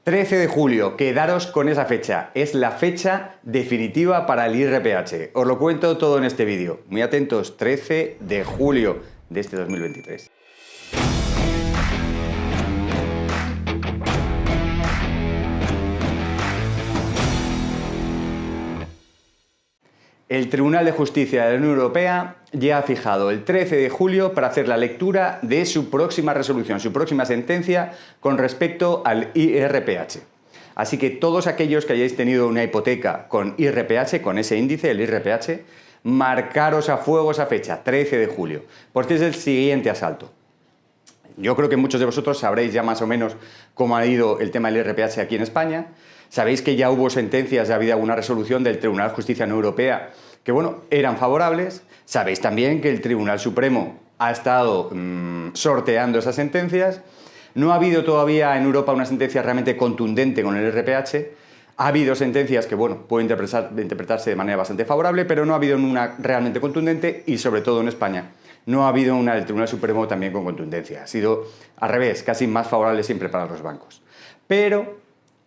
13 de julio, quedaros con esa fecha. Es la fecha definitiva para el IRPH. Os lo cuento todo en este vídeo. Muy atentos, 13 de julio de este 2023. El Tribunal de Justicia de la Unión Europea ya ha fijado el 13 de julio para hacer la lectura de su próxima resolución, su próxima sentencia con respecto al IRPH. Así que todos aquellos que hayáis tenido una hipoteca con IRPH, con ese índice, el IRPH, marcaros a fuego esa fecha, 13 de julio, porque es el siguiente asalto. Yo creo que muchos de vosotros sabréis ya más o menos cómo ha ido el tema del IRPH aquí en España. Sabéis que ya hubo sentencias, ya ha habido alguna resolución del Tribunal de Justicia de la Unión Europea que, bueno, eran favorables. Sabéis también que el Tribunal Supremo ha estado sorteando esas sentencias. No ha habido todavía en Europa una sentencia realmente contundente con el IRPH. Ha habido sentencias que, bueno, pueden interpretarse de manera bastante favorable, pero no ha habido una realmente contundente y, sobre todo en España, no ha habido una del Tribunal Supremo también con contundencia. Ha sido al revés, casi más favorable siempre para los bancos. Pero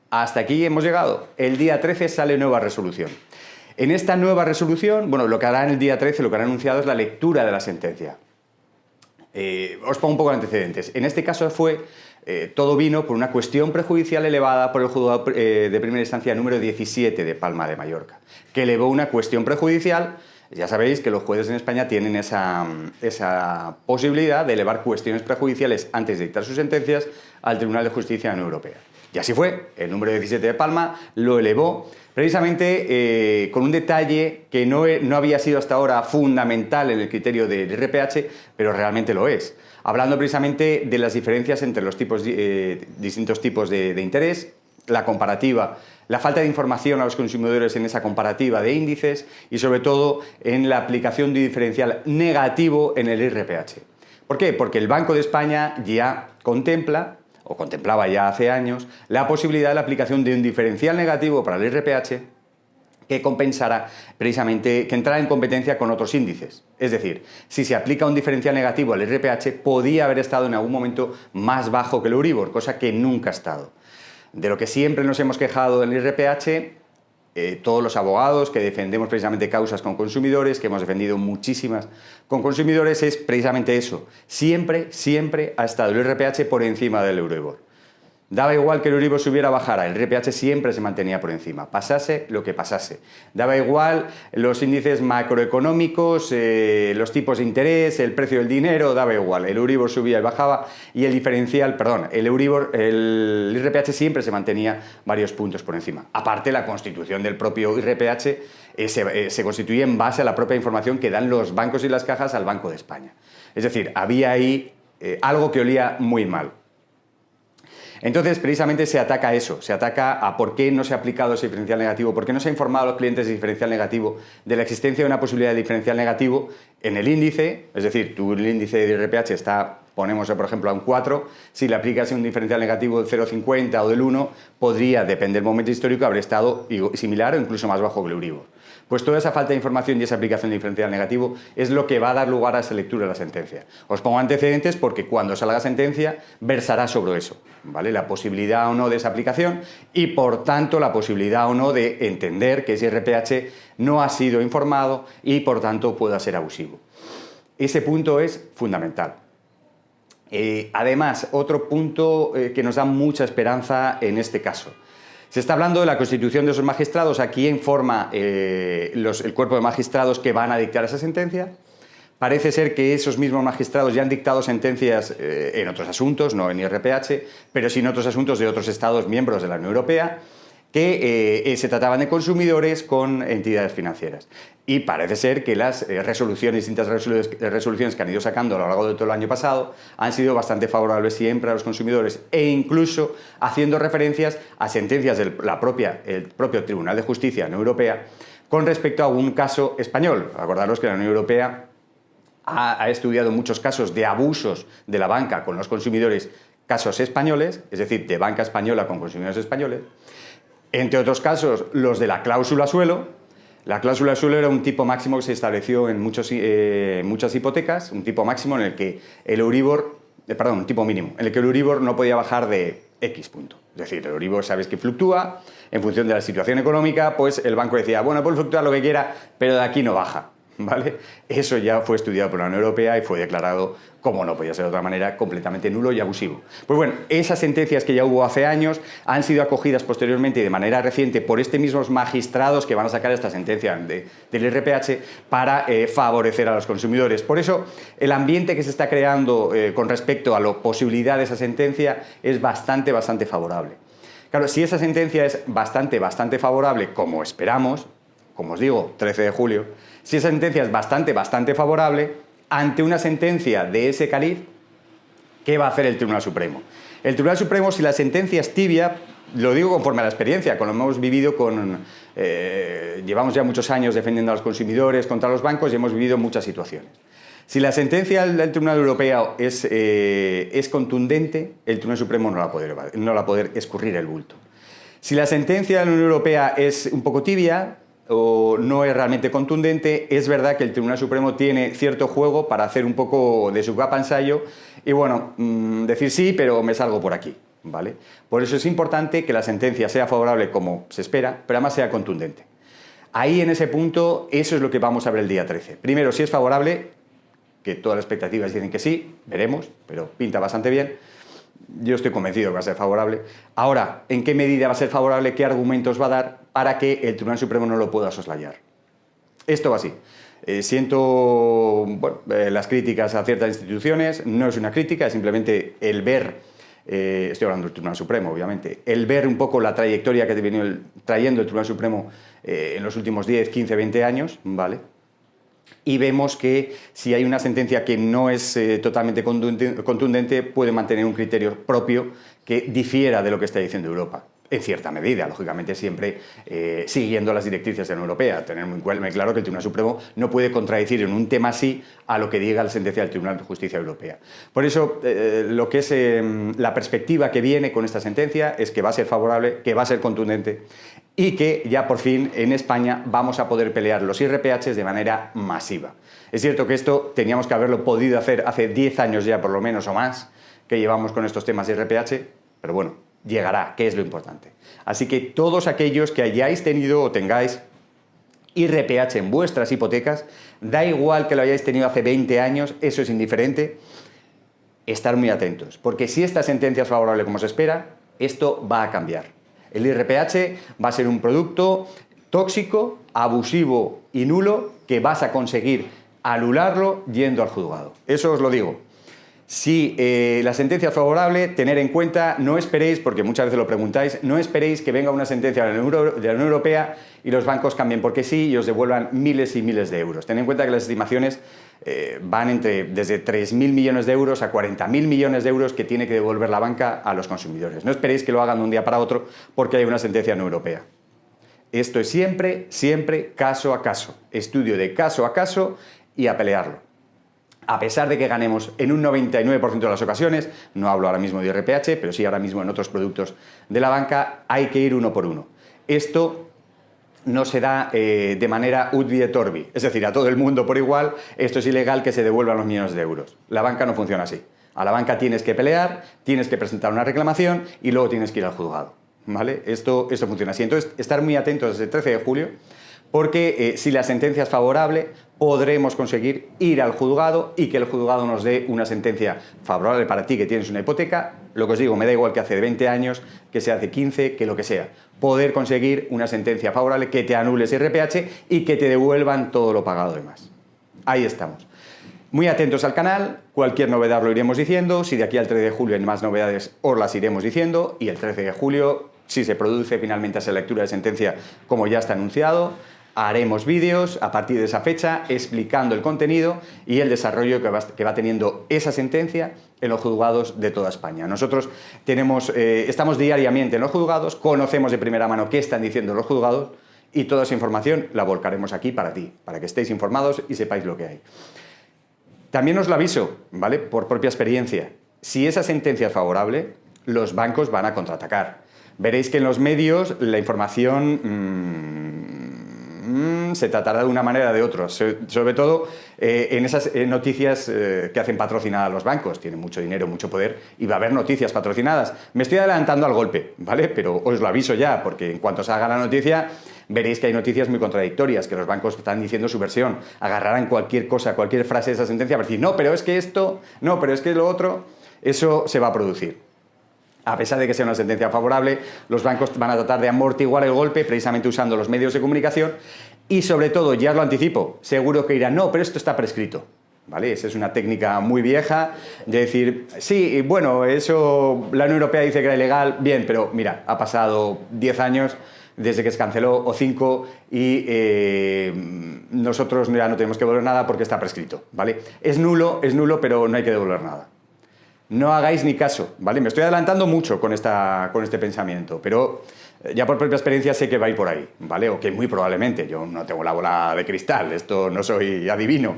hasta aquí hemos llegado. El día 13 sale nueva resolución. En esta nueva resolución, bueno, lo que hará en el día 13, lo que han anunciado es la lectura de la sentencia. Os pongo un poco de antecedentes. En este caso todo vino por una cuestión prejudicial elevada por el juzgado de primera instancia número 17 de Palma de Mallorca, que elevó una cuestión prejudicial. Ya sabéis que los jueces en España tienen esa posibilidad de elevar cuestiones prejudiciales antes de dictar sus sentencias al Tribunal de Justicia de la Unión Europea. Y así fue, el número 17 de Palma lo elevó precisamente con un detalle que no había sido hasta ahora fundamental en el criterio del IRPH, pero realmente lo es. Hablando precisamente de las diferencias entre los distintos tipos de interés, la comparativa, la falta de información a los consumidores en esa comparativa de índices y sobre todo en la aplicación de un diferencial negativo en el IRPH. ¿Por qué? Porque el Banco de España ya contemplaba ya hace años la posibilidad de la aplicación de un diferencial negativo para el IRPH que compensara precisamente, que entrara en competencia con otros índices. Es decir, si se aplica un diferencial negativo al IRPH, podía haber estado en algún momento más bajo que el Euribor, cosa que nunca ha estado. De lo que siempre nos hemos quejado del IRPH, todos los abogados que defendemos precisamente causas con consumidores, que hemos defendido muchísimas con consumidores, es precisamente eso. Siempre ha estado el IRPH por encima del Euribor. Daba igual que el Euribor subiera o bajara, el IRPH siempre se mantenía por encima, pasase lo que pasase. Daba igual los índices macroeconómicos, los tipos de interés, el precio del dinero, daba igual. El Euribor subía y bajaba y el IRPH siempre se mantenía varios puntos por encima. Aparte, la constitución del propio IRPH se constituye en base a la propia información que dan los bancos y las cajas al Banco de España. Es decir, había ahí algo que olía muy mal. Entonces, precisamente se ataca a eso, se ataca a por qué no se ha aplicado ese diferencial negativo, por qué no se ha informado a los clientes de diferencial negativo, de la existencia de una posibilidad de diferencial negativo en el índice, es decir, el índice de IRPH está, ponemos por ejemplo a un 4, si le aplicas un diferencial negativo del 0,50 o del 1, podría, depende del momento histórico, haber estado similar o incluso más bajo que el Euribor. Pues toda esa falta de información y esa aplicación de diferencial negativo es lo que va a dar lugar a esa lectura de la sentencia. Os pongo antecedentes porque cuando salga la sentencia versará sobre eso, ¿vale? La posibilidad o no de esa aplicación y, por tanto, la posibilidad o no de entender que ese IRPH no ha sido informado y, por tanto, pueda ser abusivo. Ese punto es fundamental. Además, otro punto que nos da mucha esperanza en este caso. Se está hablando de la constitución de esos magistrados. Aquí informa el cuerpo de magistrados que van a dictar esa sentencia. Parece ser que esos mismos magistrados ya han dictado sentencias en otros asuntos, no en IRPH, pero sí en otros asuntos de otros estados miembros de la Unión Europea, que se trataban de consumidores con entidades financieras. Y parece ser que las distintas resoluciones que han ido sacando a lo largo de todo el año pasado han sido bastante favorables siempre a los consumidores e incluso haciendo referencias a sentencias del propio Tribunal de Justicia de la Unión Europea con respecto a un caso español. Acordaros que la Unión Europea ha estudiado muchos casos de abusos de la banca con los consumidores, casos españoles, es decir, de banca española con consumidores españoles. Entre otros casos, los de la cláusula suelo. La cláusula suelo era un tipo máximo que se estableció en muchas hipotecas, un tipo máximo en el que el Euribor perdón, un tipo mínimo, en el que el Euribor no podía bajar de X punto. Es decir, el Euribor sabes que fluctúa, en función de la situación económica, pues el banco decía, bueno, puede fluctuar lo que quiera, pero de aquí no baja, ¿vale? Eso ya fue estudiado por la Unión Europea y fue declarado, como no podía ser de otra manera, completamente nulo y abusivo. Pues bueno, esas sentencias que ya hubo hace años han sido acogidas posteriormente y de manera reciente por estos mismos magistrados que van a sacar esta sentencia del IRPH para favorecer a los consumidores. Por eso, el ambiente que se está creando con respecto a la posibilidad de esa sentencia es bastante favorable. Claro, si esa sentencia es bastante favorable, como esperamos, como os digo, 13 de julio, si esa sentencia es bastante favorable, ante una sentencia de ese caliz, ¿qué va a hacer el Tribunal Supremo? El Tribunal Supremo, si la sentencia es tibia, lo digo conforme a la experiencia, con lo que hemos vivido llevamos ya muchos años defendiendo a los consumidores contra los bancos y hemos vivido muchas situaciones. Si la sentencia del Tribunal Europeo es contundente, el Tribunal Supremo no va a poder escurrir el bulto. Si la sentencia de la Unión Europea es un poco tibia o no es realmente contundente, es verdad que el Tribunal Supremo tiene cierto juego para hacer un poco de su capa ensayo y, bueno, decir sí, pero me salgo por aquí, ¿vale? Por eso es importante que la sentencia sea favorable como se espera, pero además sea contundente. Ahí, en ese punto, eso es lo que vamos a ver el día 13. Primero, si es favorable, que todas las expectativas dicen que sí, veremos, pero pinta bastante bien. Yo estoy convencido que va a ser favorable. Ahora, ¿en qué medida va a ser favorable? ¿Qué argumentos va a dar para que el Tribunal Supremo no lo pueda soslayar? Esto va así. Siento las críticas a ciertas instituciones, no es una crítica, es simplemente el ver, estoy hablando del Tribunal Supremo, obviamente, el ver un poco la trayectoria que ha venido trayendo el Tribunal Supremo en los últimos 10, 15, 20 años, ¿vale? Y vemos que si hay una sentencia que no es totalmente contundente, puede mantener un criterio propio que difiera de lo que está diciendo Europa. En cierta medida, lógicamente siempre siguiendo las directrices de la Unión Europea. Tener muy claro que el Tribunal Supremo no puede contradecir en un tema así a lo que diga la sentencia del Tribunal de Justicia Europea. Por eso, lo que es la perspectiva que viene con esta sentencia es que va a ser favorable, que va a ser contundente y que ya por fin en España vamos a poder pelear los IRPHs de manera masiva. Es cierto que esto teníamos que haberlo podido hacer hace 10 años ya por lo menos o más que llevamos con estos temas de IRPH, pero bueno, llegará, que es lo importante. Así que todos aquellos que hayáis tenido o tengáis IRPH en vuestras hipotecas, da igual que lo hayáis tenido hace 20 años, eso es indiferente, estar muy atentos, porque si esta sentencia es favorable como se espera, esto va a cambiar. El IRPH va a ser un producto tóxico, abusivo y nulo que vas a conseguir anularlo yendo al juzgado. Eso os lo digo. Si la sentencia es favorable, tener en cuenta, no esperéis, porque muchas veces lo preguntáis, no esperéis que venga una sentencia de la Unión Europea y los bancos cambien porque sí y os devuelvan miles y miles de euros. Tened en cuenta que las estimaciones van desde 3.000 millones de euros a 40.000 millones de euros que tiene que devolver la banca a los consumidores. No esperéis que lo hagan de un día para otro porque hay una sentencia de la Unión Europea. Esto es siempre caso a caso. Estudio de caso a caso y a pelearlo. A pesar de que ganemos en un 99% de las ocasiones, no hablo ahora mismo de IRPH, pero sí ahora mismo en otros productos de la banca, hay que ir uno por uno. Esto no se da de manera urbi et orbi, es decir, a todo el mundo por igual, esto es ilegal que se devuelvan los millones de euros. La banca no funciona así. A la banca tienes que pelear, tienes que presentar una reclamación y luego tienes que ir al juzgado, ¿vale? Esto funciona así. Entonces, estar muy atentos desde el 13 de julio, porque si la sentencia es favorable, podremos conseguir ir al juzgado y que el juzgado nos dé una sentencia favorable para ti que tienes una hipoteca. Lo que os digo, me da igual que hace 20 años, que sea hace 15, que lo que sea. Poder conseguir una sentencia favorable que te anule ese IRPH y que te devuelvan todo lo pagado de más. Ahí estamos. Muy atentos al canal, cualquier novedad lo iremos diciendo. Si de aquí al 13 de julio hay más novedades, os las iremos diciendo. Y el 13 de julio, si se produce finalmente esa lectura de sentencia como ya está anunciado, haremos vídeos a partir de esa fecha explicando el contenido y el desarrollo que va teniendo esa sentencia en los juzgados de toda España. Nosotros estamos diariamente en los juzgados, conocemos de primera mano qué están diciendo los juzgados y toda esa información la volcaremos aquí para ti, para que estéis informados y sepáis lo que hay. También os lo aviso, ¿vale? Por propia experiencia, si esa sentencia es favorable, los bancos van a contraatacar. Veréis que en los medios la información se tratará de una manera o de otra, sobre todo en esas noticias que hacen patrocinar a los bancos. Tienen mucho dinero, mucho poder y va a haber noticias patrocinadas. Me estoy adelantando al golpe, ¿vale? Pero os lo aviso ya, porque en cuanto se haga la noticia veréis que hay noticias muy contradictorias, que los bancos están diciendo su versión, agarrarán cualquier cosa, cualquier frase de esa sentencia para decir, no, pero es que esto, no, pero es que lo otro, eso se va a producir. A pesar de que sea una sentencia favorable, los bancos van a tratar de amortiguar el golpe precisamente usando los medios de comunicación y sobre todo, ya os lo anticipo, seguro que dirán, no, pero esto está prescrito. ¿Vale? Esa es una técnica muy vieja de decir, sí, bueno, eso la Unión Europea dice que era ilegal, bien, pero mira, ha pasado 10 años desde que se canceló o 5 y nosotros ya no tenemos que devolver nada porque está prescrito, ¿vale? Es nulo, pero no hay que devolver nada. No hagáis ni caso, ¿vale? Me estoy adelantando mucho con este pensamiento, pero ya por propia experiencia sé que va a ir por ahí, ¿vale? O que muy probablemente, yo no tengo la bola de cristal, esto no soy adivino,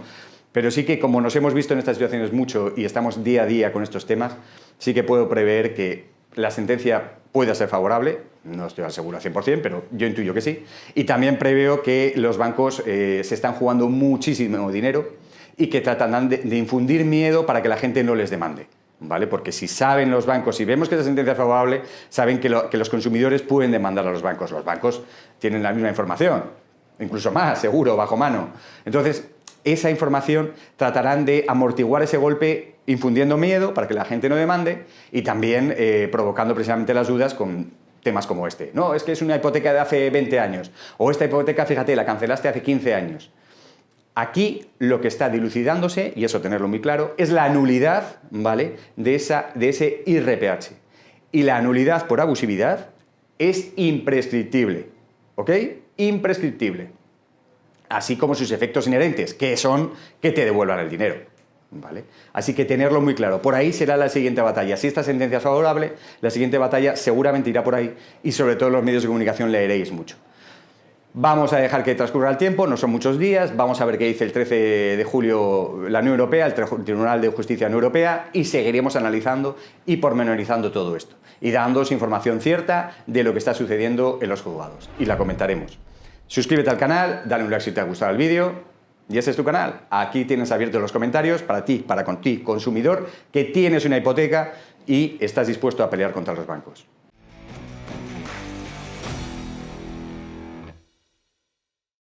pero sí que como nos hemos visto en estas situaciones mucho y estamos día a día con estos temas, sí que puedo prever que la sentencia pueda ser favorable, no estoy al seguro al 100%, pero yo intuyo que sí, y también preveo que los bancos se están jugando muchísimo dinero y que tratarán de infundir miedo para que la gente no les demande. ¿Vale? Porque si saben los bancos, si vemos que esa sentencia es favorable, saben que los consumidores pueden demandar a los bancos. Los bancos tienen la misma información, incluso más, seguro, bajo mano. Entonces, esa información tratarán de amortiguar ese golpe infundiendo miedo para que la gente no demande y también provocando precisamente las dudas con temas como este. No, es que es una hipoteca de hace 20 años. O esta hipoteca, fíjate, la cancelaste hace 15 años. Aquí lo que está dilucidándose, y eso tenerlo muy claro, es la nulidad, ¿vale?, de ese IRPH. Y la nulidad por abusividad es imprescriptible, ¿ok? Imprescriptible. Así como sus efectos inherentes, que son que te devuelvan el dinero, ¿vale? Así que tenerlo muy claro. Por ahí será la siguiente batalla. Si esta sentencia es favorable, la siguiente batalla seguramente irá por ahí y sobre todo en los medios de comunicación leeréis mucho. Vamos a dejar que transcurra el tiempo, no son muchos días, vamos a ver qué dice el 13 de julio la Unión Europea, el Tribunal de Justicia de la Unión Europea, y seguiremos analizando y pormenorizando todo esto, y dándoos información cierta de lo que está sucediendo en los juzgados, y la comentaremos. Suscríbete al canal, dale un like si te ha gustado el vídeo, y ese es tu canal. Aquí tienes abiertos los comentarios para ti, consumidor, que tienes una hipoteca y estás dispuesto a pelear contra los bancos.